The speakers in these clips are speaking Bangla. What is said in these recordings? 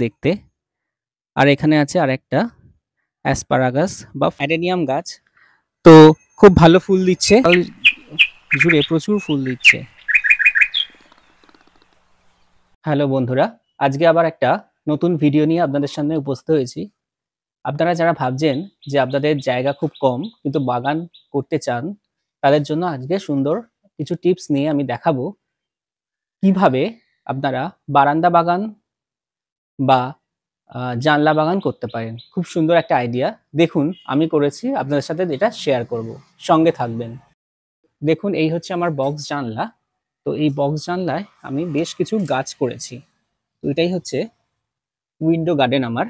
দেখতে। আর এখানে আছে আরেকটা অ্যাসপারাগাস বা অ্যাডেনিয়াম গাছ। তো খুব ভালো ফুল দিচ্ছে, জুড়ে প্রচুর ফুল দিচ্ছে। হ্যালো বন্ধুরা, আজকে আবার একটা নতুন ভিডিও নিয়ে আপনাদের সামনে উপস্থিত হয়েছি। আপনারা যারা ভাবছেন যে আপনাদের জায়গা খুব কম কিন্তু বাগান করতে চান, তাদের জন্য আজকে সুন্দর কিছু টিপস নিয়ে আমি দেখাবো কিভাবে আপনারা বারান্দা বাগান বা জানলা বাগান করতে পারেন। খুব সুন্দর একটা আইডিয়া। দেখুন আমি করেছি, আপনাদের সাথে এটা শেয়ার করব, সঙ্গে থাকবেন। দেখুন এই হচ্ছে আমার বক্স জানলা। তো এই বক্স জানলায় আমি বেশ কিছু গাছ করেছি। তো এটাই হচ্ছে উইন্ডো গার্ডেন আমার।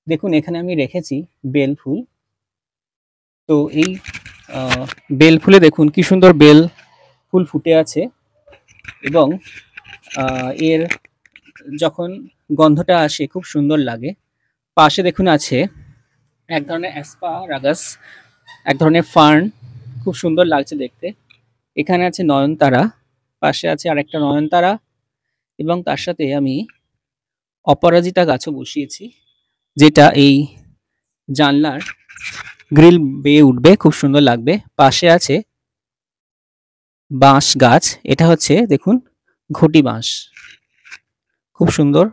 দেখুন এখানে আমি রেখেছি বেল ফুল। তো এই বেল ফুলে দেখুন কি সুন্দর বেল ফুল ফুটে আছে, এবং এর যখন গন্ধটা আসে খুব সুন্দর লাগে। পাশে দেখুন আছে এক ধরনের অ্যাসপারাগাস, এক ধরনের ফার্ন, খুব সুন্দর লাগছে দেখতে। এখানে আছে নয়নতারা, পাশে আছে আরেকটা নয়নতারা, এবং তার সাথে আমি অপরাজিতা গাছও বসিয়েছি, যেটা এই জানলার গ্রিল বেয়ে উঠবে, খুব সুন্দর লাগবে। পাশে আছে বাঁশ গাছ, এটা হচ্ছে দেখুন ঘটি বাঁশ, খুব সুন্দর।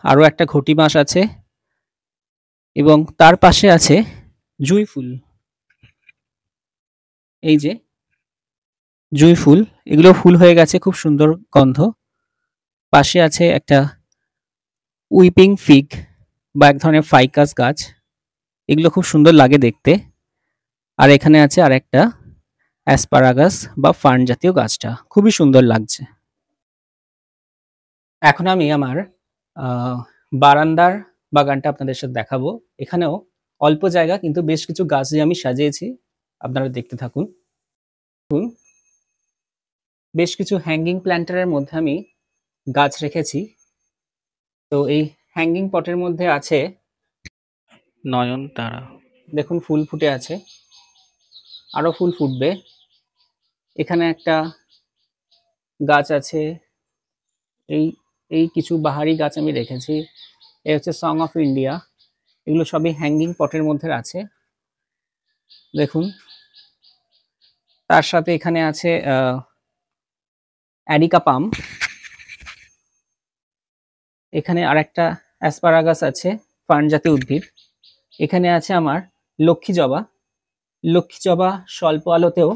আরও একটা ঘটি বাঁশ আছে, এবং তার পাশে আছে জুঁই ফুল। এই যে জুঁই ফুল, এগুলো ফুল হয়ে গেছে, খুব সুন্দর গন্ধ। পাশে আছে একটা উইপিং ফিগ বা এক ধরনের ফাইকাস গাছ, এগুলো খুব সুন্দর লাগে দেখতে। আর এখানে আছে আরেকটা অ্যাসপারাগাস বা ফার্ন জাতীয় গাছটা, খুবই সুন্দর লাগছে। এখন আমি আমার বারান্দার বাগানটা আপনাদের সাথে দেখাবো। এখানেও অল্প জায়গা কিন্তু বেশ কিছু গাছ দিয়ে আমি সাজিয়েছি, আপনারা দেখতে থাকুন। বেশ কিছু হ্যাঙ্গিং প্ল্যান্টারের মধ্যে আমি গাছ রেখেছি। তো এই হ্যাঙ্গিং পটের মধ্যে আছে নয়নতারা, দেখুন ফুল ফুটে আছে, আরো ফুল ফুটবে। এখানে একটা গাছ আছে, এই এই কিছু বাহারি গাছ আমি রেখেছি। এই হচ্ছে সং অফ ইন্ডিয়া, এগুলো সবই হ্যাঙ্গিং পটের মধ্যে আছে দেখুন। তার সাথে এখানে আছে অ্যারিকা পাম, এখানে আরেকটা অ্যাসপারাগাস আছে, ফার্ন জাতীয় উদ্ভিদ। এখানে আছে আমার লক্ষ্মী জবা। লক্ষ্মী জবা স্বল্প আলোতেও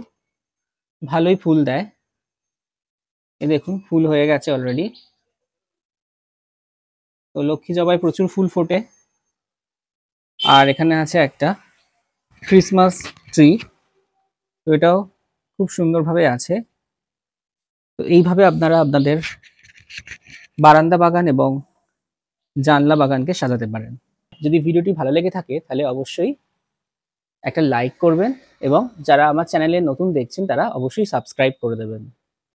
ভালোই ফুল দেয়, এ দেখুন ফুল হয়ে গেছে অলরেডি। তো লক্ষ্মী জবায় প্রচুর ফুল ফোটে। আর এখানে আছে একটা ক্রিসমাস ট্রি, তো এটাও খুব সুন্দরভাবে আছে। তো এইভাবে আপনারা আপনাদের বারান্দা বাগান এবং জানলা বাগানকে সাজাতে পারেন। যদি ভিডিওটি ভালো লেগে থাকে তাহলে অবশ্যই একটা লাইক করবেন, এবং যারা আমার চ্যানেলে নতুন দেখছেন তারা অবশ্যই সাবস্ক্রাইব করে দেবেন।